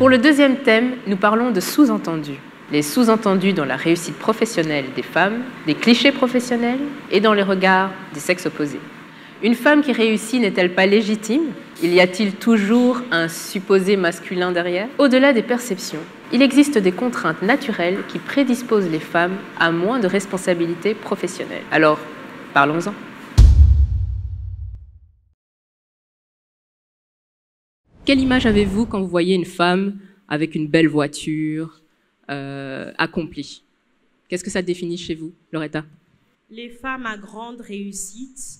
Pour le deuxième thème, nous parlons de sous-entendus. Les sous-entendus dans la réussite professionnelle des femmes, des clichés professionnels et dans les regards des sexes opposés. Une femme qui réussit n'est-elle pas légitime? Y a-t-il toujours un supposé masculin derrière? Au-delà des perceptions, il existe des contraintes naturelles qui prédisposent les femmes à moins de responsabilités professionnelles. Alors, parlons-en. Quelle image avez-vous quand vous voyez une femme avec une belle voiture, accomplie? Qu'est-ce que ça définit chez vous, Loretta? Les femmes à grande réussite,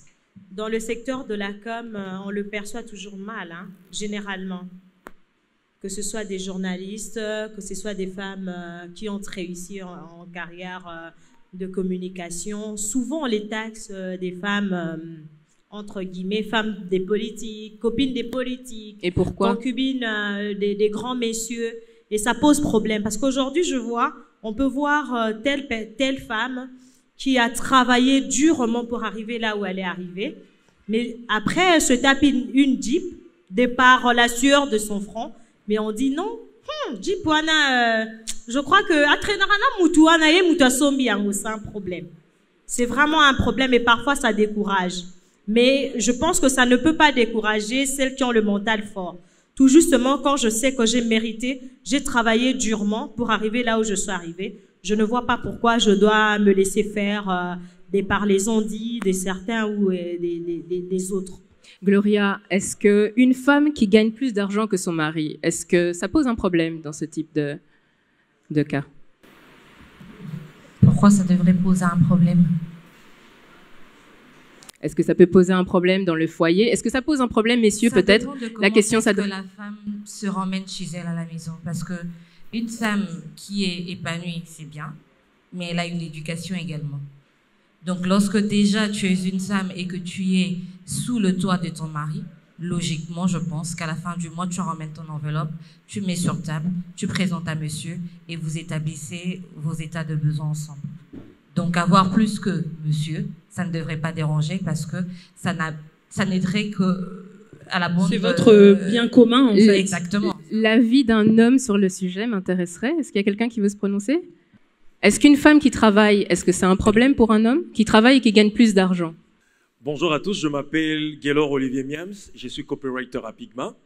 dans le secteur de la com, on le perçoit toujours mal, hein, généralement. Que ce soit des journalistes, que ce soit des femmes qui ont réussi en carrière de communication. Souvent, on les taxe des femmes, entre guillemets, femmes des politiques, copines des politiques. Et pourquoi? Concubines des grands messieurs. Et ça pose problème. Parce qu'aujourd'hui, on peut voir telle femme qui a travaillé durement pour arriver là où elle est arrivée. Mais après, elle se tape une Jeep, de par la sueur de son front. Mais on dit non, Jeep, je crois que c'est un problème. C'est vraiment un problème et parfois ça décourage. Mais je pense que ça ne peut pas décourager celles qui ont le mental fort. Tout justement, quand je sais que j'ai mérité, j'ai travaillé durement pour arriver là où je suis arrivée. Je ne vois pas pourquoi je dois me laisser faire des parlaisons dites, de certains ou des autres. Gloria, est-ce qu'une femme qui gagne plus d'argent que son mari, est-ce que ça pose un problème dans ce type de cas? Pourquoi ça devrait poser un problème? Est-ce que ça peut poser un problème dans le foyer? Est-ce que ça pose un problème, messieurs, peut-être? La question, ça que la femme se ramène chez elle à la maison. Parce que une femme qui est épanouie, c'est bien, mais elle a une éducation également. Donc, lorsque déjà tu es une femme et que tu es sous le toit de ton mari, logiquement, je pense qu'à la fin du mois, tu ramènes ton enveloppe, tu mets sur table, tu présentes à monsieur et vous établissez vos états de besoin ensemble. Donc, avoir plus que monsieur, ça ne devrait pas déranger parce que ça n'aiderait que à la bonne... C'est votre bien commun, en fait. Exactement. L'avis d'un homme sur le sujet m'intéresserait. Est-ce qu'il y a quelqu'un qui veut se prononcer? Est-ce qu'une femme qui travaille, est-ce que c'est un problème pour un homme qui travaille et qui gagne plus d'argent? Bonjour à tous, je m'appelle Gaylor Olivier Miams, je suis copywriter à Pigma.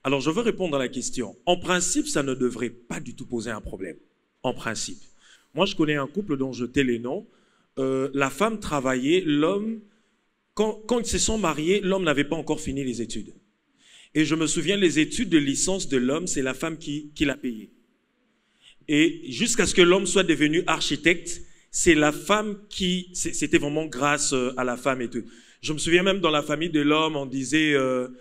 Alors, je veux répondre à la question. En principe, ça ne devrait pas du tout poser un problème. En principe. Moi, je connais un couple dont je tais les noms. La femme travaillait, l'homme, quand ils se sont mariés, l'homme n'avait pas encore fini les études. Et je me souviens, les études de licence de l'homme, c'est la femme qui l'a payé. Et jusqu'à ce que l'homme soit devenu architecte, c'est la femme c'était vraiment grâce à la femme et tout. Je me souviens même dans la famille de l'homme, on disait,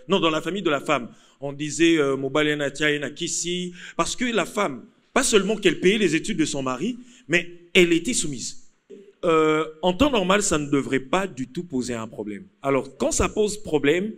non, dans la famille de la femme, on disait, Mobalena Tiaena Kissi, parce que la femme, pas seulement qu'elle payait les études de son mari, mais elle était soumise. En temps normal, ça ne devrait pas du tout poser un problème. Alors, quand ça pose problème,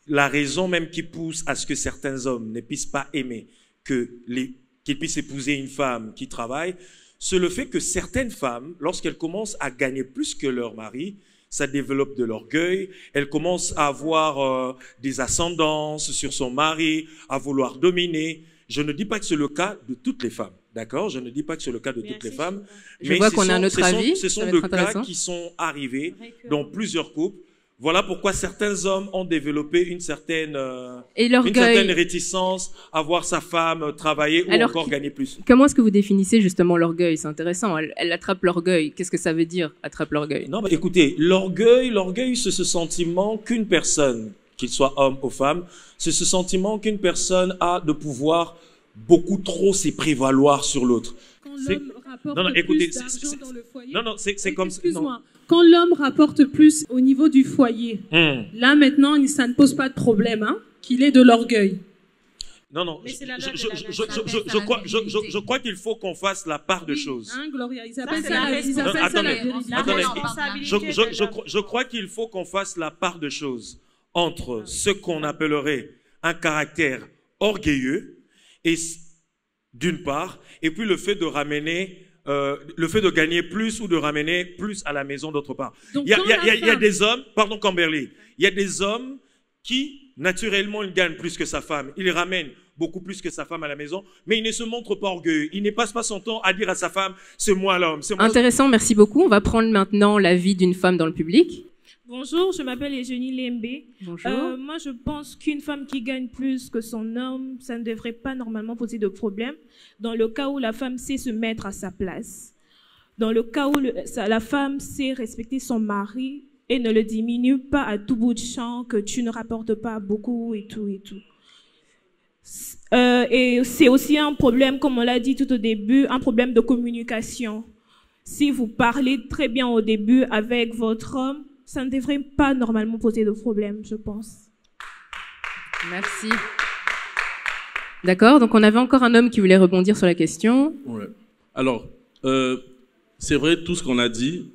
la raison même qui pousse à ce que certains hommes ne puissent pas aimer qu'ils puissent épouser une femme qui travaille, c'est le fait que certaines femmes, lorsqu'elles commencent à gagner plus que leur mari, ça développe de l'orgueil, elles commencent à avoir des ascendances sur son mari, à vouloir dominer. Je ne dis pas que c'est le cas de toutes les femmes, d'accord? Je ne dis pas que c'est le cas de toutes les femmes. Je vois qu'on a un autre avis. Ce sont deux cas qui sont arrivés dans plusieurs couples. Voilà pourquoi certains hommes ont développé une certaine réticence à voir sa femme travailler ou encore gagner plus. Comment est-ce que vous définissez justement l'orgueil? C'est intéressant. Elle attrape l'orgueil. Qu'est-ce que ça veut dire, attrape l'orgueil? Non, mais écoutez, l'orgueil, c'est ce sentiment qu'une personne, qu'il soit homme ou femme, c'est ce sentiment qu'une personne a de pouvoir beaucoup trop se prévaloir sur l'autre. Quand l'homme rapporte plus d'argent dans le foyer... Non, c'est comme... Excuse-moi. Quand l'homme rapporte plus au niveau du foyer, là maintenant, ça ne pose pas de problème, hein, qu'il ait de l'orgueil. Non, je crois qu'il faut qu'on fasse la part de choses. Hein, Gloria, ils appellent ça la responsabilité. Je crois qu'il faut qu'on fasse la part de choses entre ce qu'on appellerait un caractère orgueilleux, et d'une part, et puis le fait de ramener... le fait de gagner plus ou de ramener plus à la maison d'autre part. Il y a des hommes, pardon Camberley, il y a des hommes qui, naturellement, ils gagnent plus que sa femme. Ils ramènent beaucoup plus que sa femme à la maison, mais il ne se montre pas orgueilleux. Il ne passe pas son temps à dire à sa femme, c'est moi l'homme. Intéressant, merci beaucoup. On va prendre maintenant l'avis d'une femme dans le public. Bonjour, je m'appelle Eugénie Lembe. Bonjour. Moi, je pense qu'une femme qui gagne plus que son homme, ça ne devrait pas normalement poser de problème, dans le cas où la femme sait se mettre à sa place. Dans le cas où la femme sait respecter son mari et ne le diminue pas à tout bout de champ, que tu ne rapportes pas beaucoup et tout et tout. Et c'est aussi un problème, comme on l'a dit tout au début, un problème de communication. Si vous parlez très bien au début avec votre homme, ça ne devrait pas normalement poser de problème, je pense. Merci. D'accord, donc on avait encore un homme qui voulait rebondir sur la question. Ouais. Alors, c'est vrai tout ce qu'on a dit,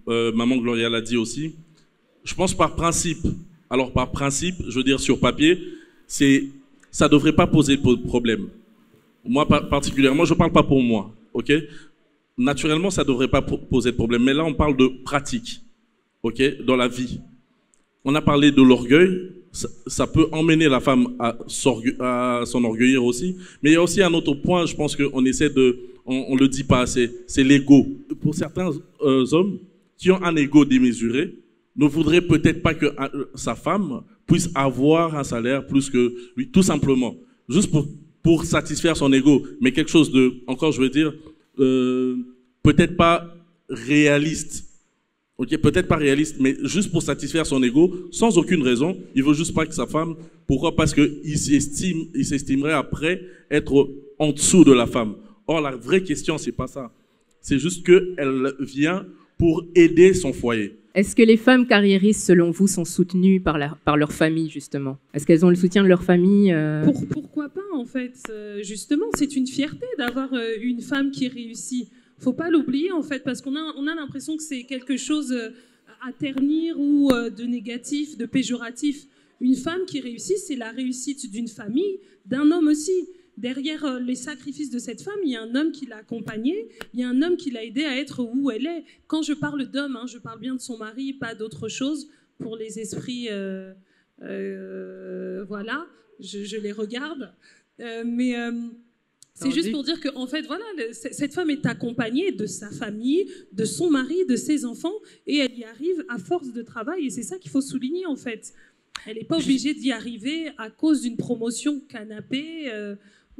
Maman Gloria l'a dit aussi. Je pense par principe, alors par principe, je veux dire sur papier, ça devrait pas poser de problème. Moi particulièrement, je parle pas pour moi, ok? Naturellement, ça devrait pas poser de problème, mais là on parle de pratique, ok? Dans la vie. On a parlé de l'orgueil, ça peut emmener la femme à s'enorgueillir aussi, mais il y a aussi un autre point, je pense qu'on essaie on le dit pas assez, c'est l'ego. Pour certains hommes qui ont un ego démesuré, ne voudraient peut-être pas que sa femme puisse avoir un salaire plus que lui, tout simplement, juste pour satisfaire son ego, mais quelque chose de, encore je veux dire, peut-être pas réaliste. Ok, peut-être pas réaliste, mais juste pour satisfaire son ego, sans aucune raison. Il veut juste pas que sa femme. Pourquoi? Parce que il s'estimerait après être en dessous de la femme. Or, la vraie question, c'est pas ça. C'est juste que elle vient pour aider son foyer. Est-ce que les femmes carriéristes, selon vous, sont soutenues par leur famille, justement? Est-ce qu'elles ont le soutien de leur famille Pourquoi pas, en fait? Justement, c'est une fierté d'avoir une femme qui réussit. Faut pas l'oublier, en fait, parce qu'on a l'impression que c'est quelque chose à ternir ou de négatif, de péjoratif. Une femme qui réussit, c'est la réussite d'une famille, d'un homme aussi. Derrière les sacrifices de cette femme, il y a un homme qui l'a accompagnée, il y a un homme qui l'a aidée à être où elle est. Quand je parle d'homme, je parle bien de son mari, pas d'autre chose. Pour les esprits, voilà, je les regarde. C'est juste pour dire que, en fait, voilà, cette femme est accompagnée de sa famille, de son mari, de ses enfants, et elle y arrive à force de travail, et c'est ça qu'il faut souligner, en fait. Elle n'est pas obligée d'y arriver à cause d'une promotion canapé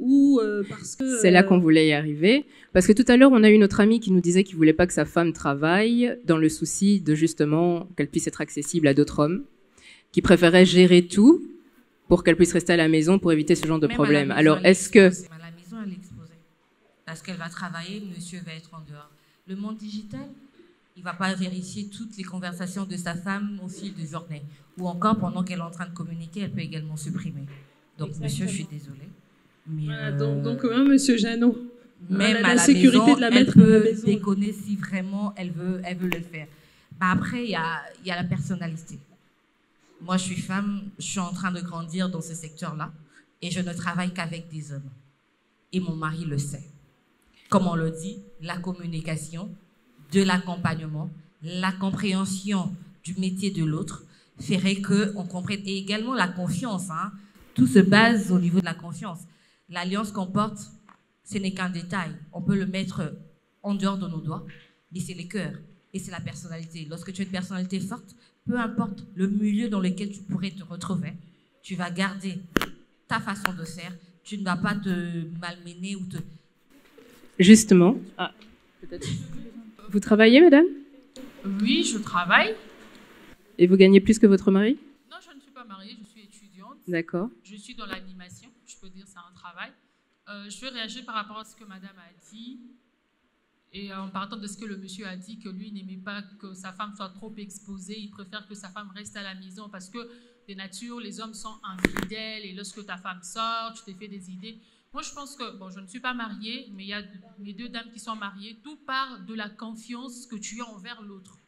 ou parce que... C'est là qu'on voulait y arriver. Parce que tout à l'heure, on a eu notre ami qui nous disait qu'il ne voulait pas que sa femme travaille dans le souci de justement qu'elle puisse être accessible à d'autres hommes, qui préféraient gérer tout pour qu'elle puisse rester à la maison pour éviter ce genre de problème. Alors, est-ce que... À la maison, elle est exposée. Parce qu'elle va travailler, monsieur va être en dehors. Le monde digital, il ne va pas vérifier toutes les conversations de sa femme au fil de journée. Ou encore, pendant qu'elle est en train de communiquer, elle peut également supprimer. Donc, exactement. Monsieur, je suis désolée. Mais voilà, donc monsieur Jeannot, même la à la sécurité maison, de la elle mettre à la peut maison. déconner si vraiment elle veut le faire. Bah après, il y a la personnalité. Moi, je suis femme, je suis en train de grandir dans ce secteur-là et je ne travaille qu'avec des hommes. Et mon mari le sait. Comme on le dit, la communication, de l'accompagnement, la compréhension du métier de l'autre ferait qu'on comprenne. Et également la confiance. Tout se base au niveau de la confiance. L'alliance qu'on porte, ce n'est qu'un détail. On peut le mettre en dehors de nos doigts, mais c'est les cœurs et c'est la personnalité. Lorsque tu as une personnalité forte, peu importe le milieu dans lequel tu pourrais te retrouver, tu vas garder ta façon de faire. Tu ne vas pas te malmener ou te... Justement. Peut-être. Vous travaillez, madame? Oui, je travaille. Et vous gagnez plus que votre mari? Non, je ne suis pas mariée, je suis étudiante. D'accord. Je suis dans l'animation, je peux dire c'est un travail. Je vais réagir par rapport à ce que madame a dit. Et en partant de ce que le monsieur a dit, que lui n'aimait pas que sa femme soit trop exposée, il préfère que sa femme reste à la maison parce que de nature, les hommes sont infidèles et lorsque ta femme sort, tu te fais des idées. Moi, je pense que, bon, je ne suis pas mariée, mais il y a mes deux dames qui sont mariées. Tout part de la confiance que tu as envers l'autre.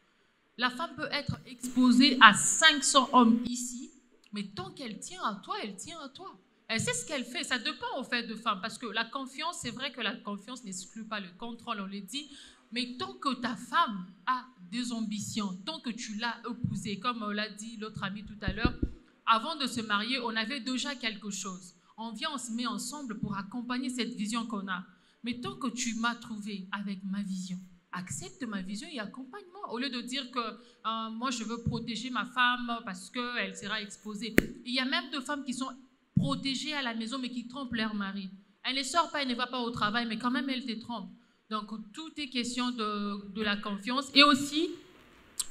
La femme peut être exposée à 500 hommes ici, mais tant qu'elle tient à toi, elle tient à toi. Elle sait ce qu'elle fait. Ça dépend en fait de femme, parce que la confiance, c'est vrai que la confiance n'exclut pas le contrôle, on le dit, mais tant que ta femme a des ambitions, tant que tu l'as épousée, comme l'a dit l'autre ami tout à l'heure, avant de se marier, on avait déjà quelque chose. On vient, on se met ensemble pour accompagner cette vision qu'on a. Mais tant que tu m'as trouvé avec ma vision, accepte ma vision et accompagne-moi. Au lieu de dire que moi, je veux protéger ma femme parce qu'elle sera exposée. Il y a même de femmes qui sont protégées à la maison, mais qui trompent leur mari. Elle ne sort pas, elle ne va pas au travail, mais quand même, elle te trompe. Donc, tout est question de la confiance. Et aussi,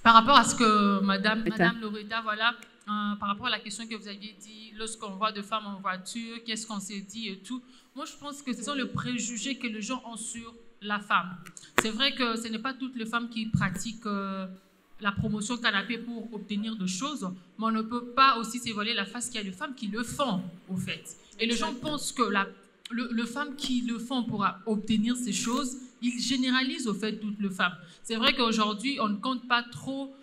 par rapport à ce que Madame Loretta, voilà, par rapport à la question que vous aviez dit, lorsqu'on voit de femmes en voiture, qu'est-ce qu'on s'est dit et tout. Moi, je pense que ce sont les préjugés que les gens ont sur la femme. C'est vrai que ce n'est pas toutes les femmes qui pratiquent la promotion canapé pour obtenir de choses, mais on ne peut pas aussi s'évoiler la face qu'il y a des femmes qui le font, au fait. Et les gens pensent que les femmes qui le font pour obtenir ces choses, ils généralisent au fait toutes les femmes. C'est vrai qu'aujourd'hui, on ne compte pas trop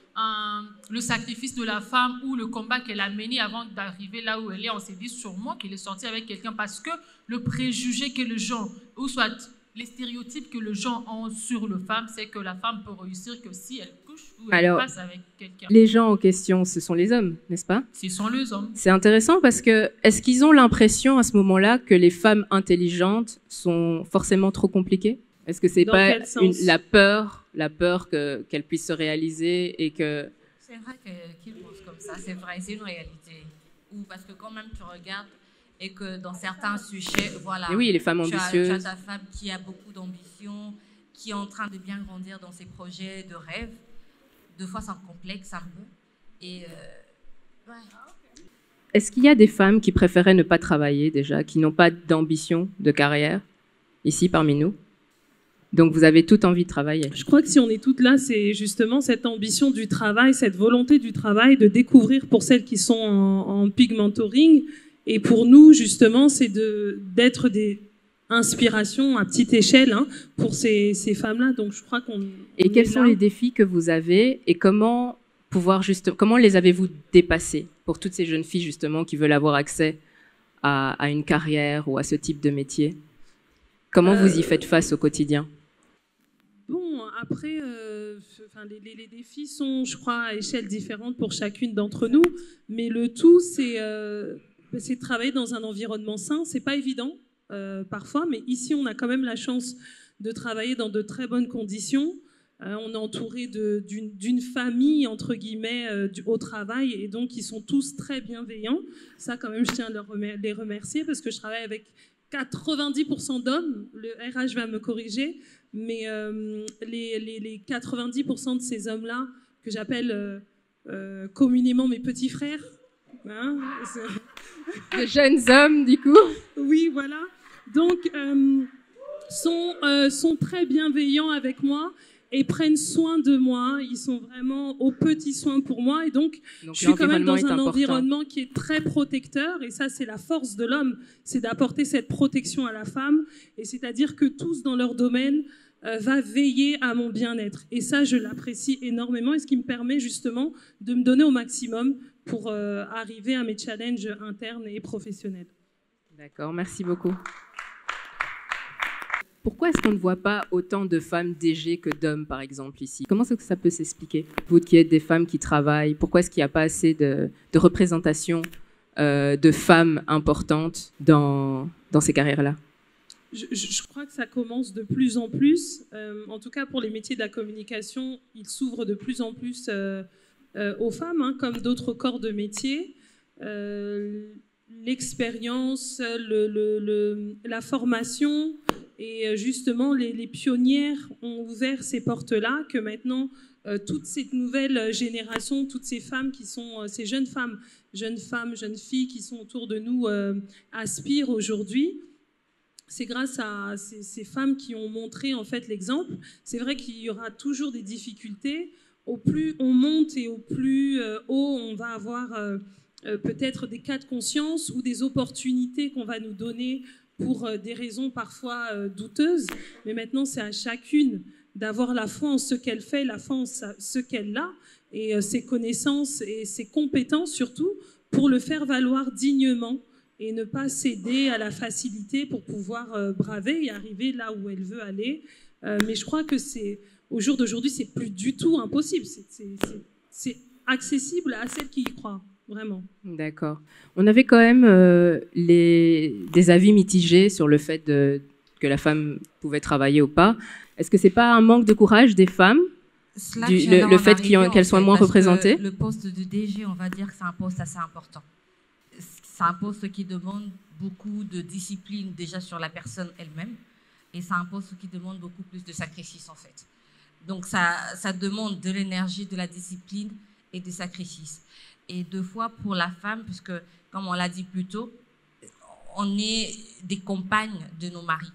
le sacrifice de la femme ou le combat qu'elle a mené avant d'arriver là où elle est. On s'est dit sûrement qu'elle est sortie avec quelqu'un parce que le préjugé que les gens, ou soit les stéréotypes que les gens ont sur les femmes, c'est que la femme peut réussir que si elle couche ou elle passe avec quelqu'un. Les gens en question, ce sont les hommes, n'est-ce pas? Ce sont les hommes. C'est intéressant parce que, est-ce qu'ils ont l'impression à ce moment-là que les femmes intelligentes sont forcément trop compliquées? Est-ce que c'est pas la peur qu'elles puissent se réaliser et que... C'est vrai qu'ils pensent comme ça, c'est vrai, c'est une réalité. Ou parce que quand même tu regardes et que dans certains sujets, voilà. Et oui, les femmes ambitieuses. Tu as ta femme qui a beaucoup d'ambition, qui est en train de bien grandir dans ses projets de rêve. Deux fois, c'est un complexe un peu. Et ouais. Est-ce qu'il y a des femmes qui préféraient ne pas travailler déjà, qui n'ont pas d'ambition de carrière, ici parmi nous? Donc vous avez toute envie de travailler. Je crois que si on est toutes là, c'est justement cette ambition du travail, cette volonté du travail, de découvrir pour celles qui sont en peak mentoring. Et pour nous, justement, c'est d'être des inspirations à petite échelle pour ces femmes-là. Donc je crois qu'on... Et quels sont les défis que vous avez et comment les avez-vous dépassés pour toutes ces jeunes filles justement qui veulent avoir accès à une carrière ou à ce type de métier? Comment vous y faites face au quotidien? Bon, après, les défis sont, je crois, à échelle différente pour chacune d'entre nous, mais le tout, c'est de travailler dans un environnement sain. C'est pas évident parfois, mais ici, on a quand même la chance de travailler dans de très bonnes conditions. On est entouré d'une famille, entre guillemets, au travail, et donc ils sont tous très bienveillants. Ça, quand même, je tiens à les remercier parce que je travaille avec 90% d'hommes, le RH va me corriger, mais les 90% de ces hommes-là, que j'appelle communément mes petits frères, de jeunes hommes, du coup. Oui, voilà. Donc, sont très bienveillants avec moi et prennent soin de moi. Ils sont vraiment aux petits soins pour moi. Et donc je suis quand même dans un environnement qui est très protecteur. Et ça, c'est la force de l'homme, c'est d'apporter cette protection à la femme. Et c'est-à-dire que tous, dans leur domaine, va veiller à mon bien-être. Et ça, je l'apprécie énormément. Et ce qui me permet justement de me donner au maximum pour arriver à mes challenges internes et professionnels. D'accord, merci beaucoup. Pourquoi est-ce qu'on ne voit pas autant de femmes DG que d'hommes, par exemple, ici? Comment est-ce que ça peut s'expliquer? Vous qui êtes des femmes qui travaillent, pourquoi est-ce qu'il n'y a pas assez de représentation de femmes importantes dans ces carrières-là? Je crois que ça commence de plus en plus. En tout cas, pour les métiers de la communication, ils s'ouvrent de plus en plus aux femmes, comme d'autres corps de métier. L'expérience, la formation et justement les pionnières ont ouvert ces portes-là, que maintenant toute cette nouvelle génération, toutes ces femmes qui sont ces jeunes filles qui sont autour de nous aspirent aujourd'hui. C'est grâce à ces femmes qui ont montré en fait l'exemple. C'est vrai qu'il y aura toujours des difficultés. Au plus on monte et au plus haut on va avoir peut-être des cas de conscience ou des opportunités qu'on va nous donner pour des raisons parfois douteuses. Mais maintenant, c'est à chacune d'avoir la foi en ce qu'elle fait, la foi en ce qu'elle a, et ses connaissances et ses compétences surtout, pour le faire valoir dignement et ne pas céder à la facilité pour pouvoir braver et arriver là où elle veut aller. Mais je crois que au jour d'aujourd'hui, c'est plus du tout impossible. C'est accessible à celles qui y croient. vraiment. D'accord. On avait quand même des avis mitigés sur le fait que la femme pouvait travailler ou pas. Est-ce que c'est pas un manque de courage des femmes, le fait qu'elles soient moins représentées? Le poste de DG, on va dire que c'est un poste assez important. C'est un poste qui demande beaucoup de discipline déjà sur la personne elle-même, et c'est un poste qui demande beaucoup plus de sacrifices en fait. Donc ça demande de l'énergie, de la discipline et des sacrifices. Et deux fois pour la femme, puisque comme on l'a dit plus tôt, on est des compagnes de nos maris.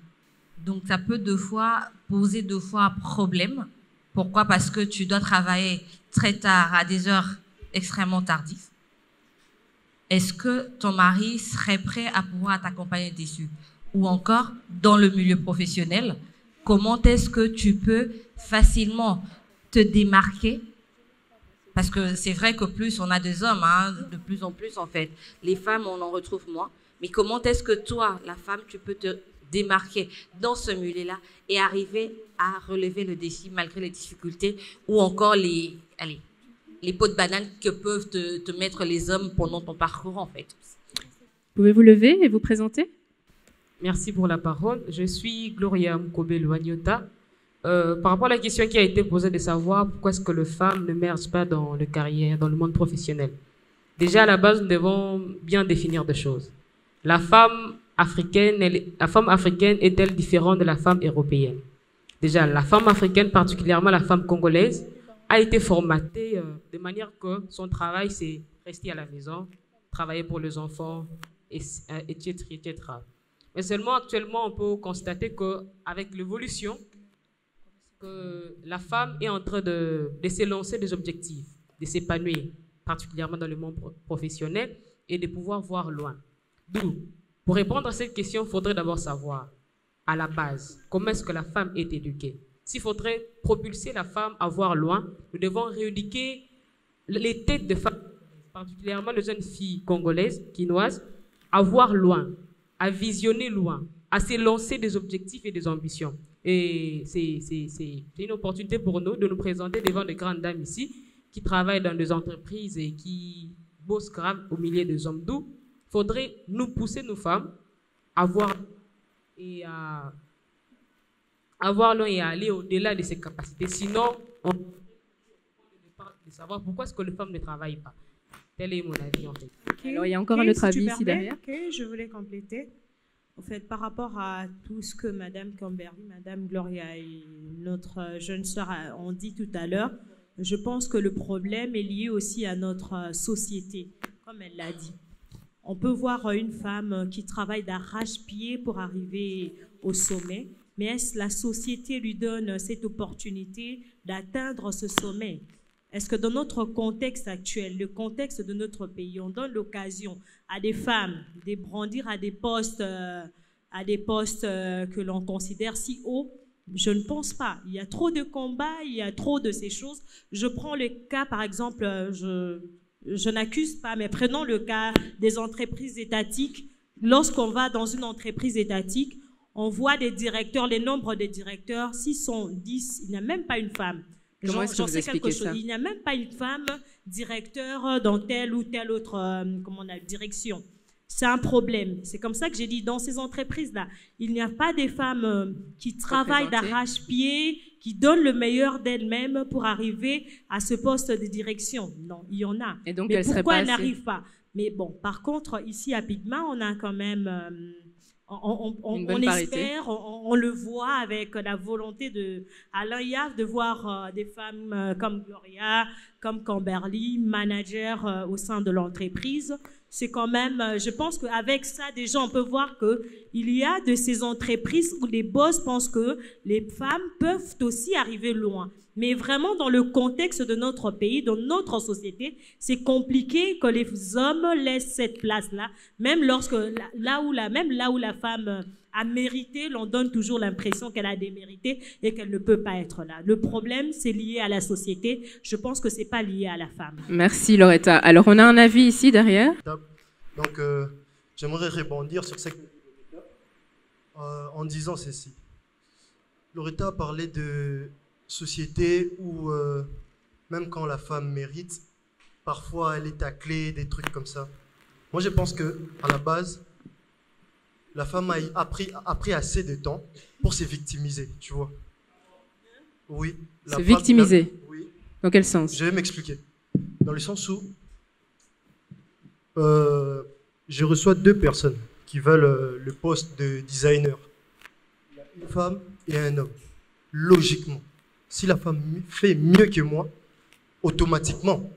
Donc ça peut deux fois poser problème. Pourquoi? Parce que tu dois travailler très tard, à des heures extrêmement tardives. Est-ce que ton mari serait prêt à pouvoir t'accompagner dessus? Ou encore, dans le milieu professionnel, comment est-ce que tu peux facilement te démarquer? Parce que c'est vrai que plus on a des hommes, hein, de plus en plus en fait, les femmes on en retrouve moins. Mais comment est-ce que toi, la femme, tu peux te démarquer dans ce milieu-là et arriver à relever le défi malgré les difficultés ou encore les pots de banane que peuvent te mettre les hommes pendant ton parcours en fait? Pouvez-vous lever et vous présenter? Merci pour la parole. Je suis Gloria Mkobe-Luanyota. Par rapport à la question qui a été posée de savoir pourquoi est-ce que les femmes ne mergent pas dans le monde professionnel. Déjà, à la base, nous devons bien définir des choses. La femme africaine est-elle différente de la femme européenne? Déjà, la femme africaine, particulièrement la femme congolaise, a été formatée de manière que son travail, c'est rester à la maison, travailler pour les enfants, etc., etc. Mais seulement actuellement, on peut constater qu'avec l'évolution, que la femme est en train de s'élancer des objectifs, de s'épanouir, particulièrement dans le monde professionnel, et de pouvoir voir loin. D'où, pour répondre à cette question, il faudrait d'abord savoir, à la base, comment est-ce que la femme est éduquée. S'il faudrait propulser la femme à voir loin, nous devons rééduquer les têtes de femmes, particulièrement les jeunes filles congolaises, quinoises, à voir loin, à visionner loin, à s'élancer des objectifs et des ambitions. Et c'est une opportunité pour nous de nous présenter devant de grandes dames ici qui travaillent dans des entreprises et qui bossent grave au milieu des hommes. D'où il faudrait nous pousser, nos femmes, à voir et à loin et à aller au-delà de ses capacités. Sinon, on de savoir pourquoi est-ce que les femmes ne travaillent pas. Tel est mon avis en fait. Okay. Alors il y a encore un autre avis ici derrière. Je voulais compléter. En fait, par rapport à tout ce que Madame Camberly, Madame Gloria et notre jeune sœur ont dit tout à l'heure, je pense que le problème est lié aussi à notre société, comme elle l'a dit. On peut voir une femme qui travaille d'arrache-pied pour arriver au sommet, mais est-ce que la société lui donne cette opportunité d'atteindre ce sommet? Est-ce que dans notre contexte actuel, le contexte de notre pays, on donne l'occasion à des femmes de brandir à des postes que l'on considère si hauts? Je ne pense pas. Il y a trop de combats, il y a trop de ces choses. Je prends le cas, par exemple, je n'accuse pas, mais prenons le cas des entreprises étatiques. Lorsqu'on va dans une entreprise étatique, on voit des directeurs, les nombres des directeurs, s'ils sont 10, il n'y a même pas une femme. Comment est-ce que vous expliquez ça? Il n'y a même pas une femme directeur dans telle ou telle autre direction. C'est un problème. C'est comme ça que j'ai dit, dans ces entreprises-là, il n'y a pas des femmes qui travaillent d'arrache-pied, qui donnent le meilleur d'elles-mêmes pour arriver à ce poste de direction. Non, il y en a. Et donc, mais pourquoi elles n'arrivent pas? Mais bon, par contre, ici à Pigma, on a quand même... on espère, on le voit avec la volonté de Alain Yav de voir des femmes comme Gloria, comme Camberly, manager au sein de l'entreprise. C'est quand même, je pense qu'avec ça, déjà, on peut voir qu'il y a de ces entreprises où les boss pensent que les femmes peuvent aussi arriver loin. Mais vraiment, dans le contexte de notre pays, dans notre société, c'est compliqué que les hommes laissent cette place-là. Même là où la femme a mérité, l'on donne toujours l'impression qu'elle a démérité et qu'elle ne peut pas être là. Le problème, c'est lié à la société. Je pense que c'est pas lié à la femme. Merci Loretta. Alors, on a un avis ici derrière. Donc, j'aimerais rebondir sur ce en disant ceci. Loretta a parlé de société où même quand la femme mérite, Parfois, elle est taclée, des trucs comme ça. Moi, je pense qu'à la base, la femme a pris assez de temps pour se victimiser, tu vois. Oui. Se victimiser? Oui. Dans quel sens? Je vais m'expliquer. Dans le sens où je reçois 2 personnes qui veulent le poste de designer. Une femme et un homme. Logiquement, si la femme fait mieux que moi, automatiquement,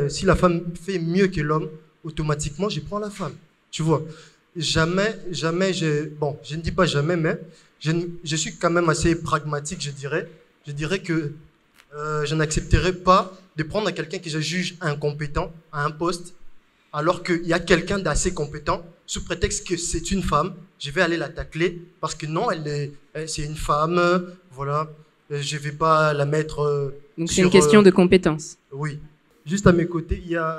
si la femme fait mieux que l'homme, automatiquement, je prends la femme. Tu vois, je ne dis pas jamais, mais je suis quand même assez pragmatique, je dirais. Je dirais que je n'accepterai pas de prendre quelqu'un que je juge incompétent à un poste, alors qu'il y a quelqu'un d'assez compétent, sous prétexte que c'est une femme, je vais aller la tacler, parce que non, c'est une femme, voilà, je ne vais pas la mettre... Donc c'est une question de compétence. Oui. Juste à mes côtés, il y a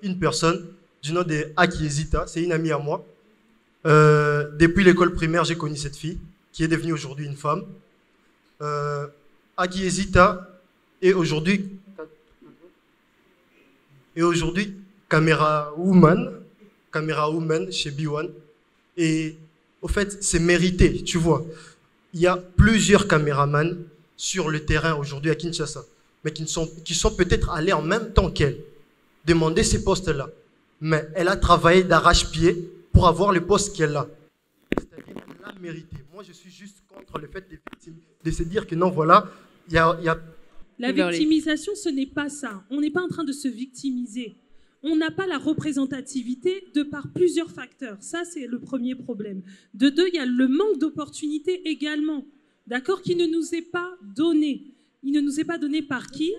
une personne du nom de Akiezita, c'est une amie à moi. Depuis l'école primaire, j'ai connu cette fille, qui est devenue aujourd'hui une femme. Akiezita est aujourd'hui caméra woman chez B1. Et au fait, c'est mérité, tu vois. Il y a plusieurs caméramans sur le terrain aujourd'hui à Kinshasa, mais qui sont peut-être allés en même temps qu'elle demander ces postes-là. Mais elle a travaillé d'arrache-pied pour avoir le poste qu'elle a. C'est-à-dire qu'elle l'a mérité. Moi, je suis juste contre le fait de se dire que non, voilà, il y a... La victimisation, ce n'est pas ça. On n'est pas en train de se victimiser. On n'a pas la représentativité de par plusieurs facteurs. Ça, c'est le premier problème. De 2, il y a le manque d'opportunités également, d'accord, qui ne nous est pas donné. Il ne nous est pas donné par qui?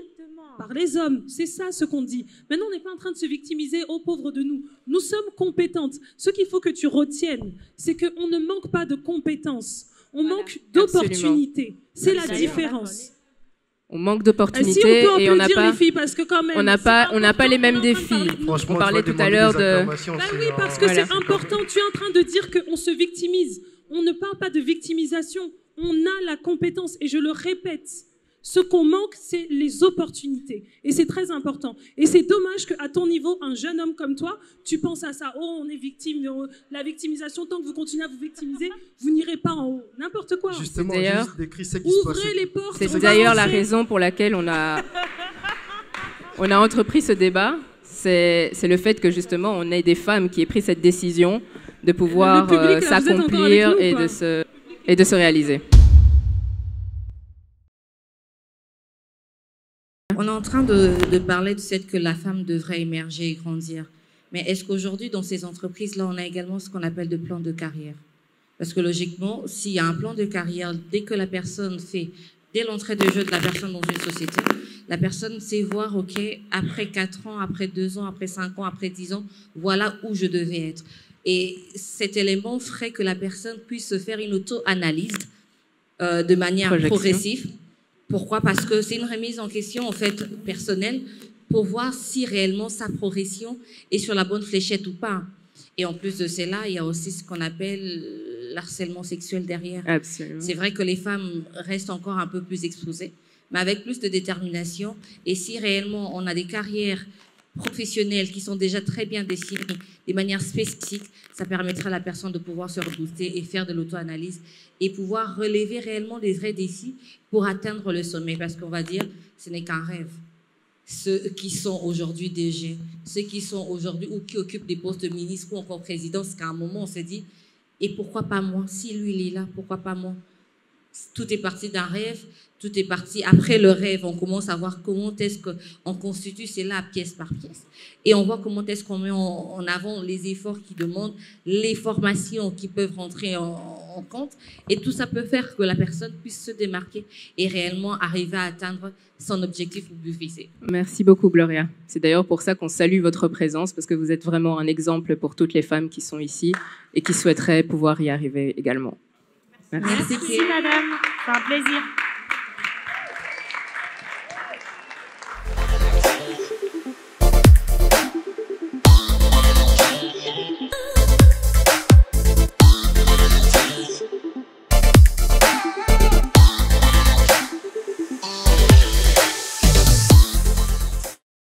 Par les hommes. C'est ça ce qu'on dit. Maintenant, on n'est pas en train de se victimiser, oh pauvre de nous. Nous sommes compétentes. Ce qu'il faut que tu retiennes, c'est qu'on ne manque pas de compétences. On manque d'opportunités. C'est la différence. On manque d'opportunités et on n'a pas, les filles, parce que quand même, on n'a pas les mêmes défis. On parlait tout à l'heure de... Bah oui, parce que c'est important. Tu es en train de dire qu'on se victimise. On ne parle pas de victimisation. On a la compétence. Et je le répète, ce qu'on manque, c'est les opportunités. Et c'est très important. Et c'est dommage qu'à ton niveau, un jeune homme comme toi, tu penses à ça. Oh, on est victime. La victimisation, tant que vous continuez à vous victimiser, vous n'irez pas en haut. N'importe quoi. Justement, juste décrit ce qui se passe. Ouvrez les portes. C'est d'ailleurs la raison pour laquelle on a entrepris ce débat. C'est le fait que justement, on ait des femmes qui aient pris cette décision de pouvoir s'accomplir et de se réaliser. On est en train de parler du fait que la femme devrait émerger et grandir. Mais est-ce qu'aujourd'hui, dans ces entreprises-là, on a également ce qu'on appelle de plan de carrière? Parce que logiquement, s'il y a un plan de carrière, dès que la personne fait, dès l'entrée de jeu de la personne dans une société, la personne sait voir, OK, après 4 ans, après 2 ans, après 5 ans, après 10 ans, voilà où je devais être. Et cet élément ferait que la personne puisse se faire une auto-analyse de manière progressive. Pourquoi? Parce que c'est une remise en question, en fait, personnelle, pour voir si réellement sa progression est sur la bonne fléchette ou pas. Et en plus de cela, il y a aussi ce qu'on appelle l'harcèlement sexuel derrière. Absolument. C'est vrai que les femmes restent encore un peu plus exposées, mais avec plus de détermination. Et si réellement on a des carrières professionnelles qui sont déjà très bien dessinées, de manière spécifique, ça permettra à la personne de pouvoir se rebooster et faire de l'auto-analyse et pouvoir relever réellement des vrais défis pour atteindre le sommet. Parce qu'on va dire, ce n'est qu'un rêve. Ceux qui sont aujourd'hui DG, ceux qui sont aujourd'hui ou qui occupent des postes de ministre ou encore président, c'est qu'à un moment, on se dit, et pourquoi pas moi? Si lui, il est là, pourquoi pas moi? Tout est parti d'un rêve, tout est parti. Après le rêve, on commence à voir comment est-ce qu'on constitue cela pièce par pièce. Et on voit comment est-ce qu'on met en avant les efforts qui demandent, les formations qui peuvent rentrer en compte. Et tout ça peut faire que la personne puisse se démarquer et réellement arriver à atteindre son objectif le plus fixé. Merci beaucoup, Gloria. C'est d'ailleurs pour ça qu'on salue votre présence, parce que vous êtes vraiment un exemple pour toutes les femmes qui sont ici et qui souhaiteraient pouvoir y arriver également. Merci madame, c'est un plaisir.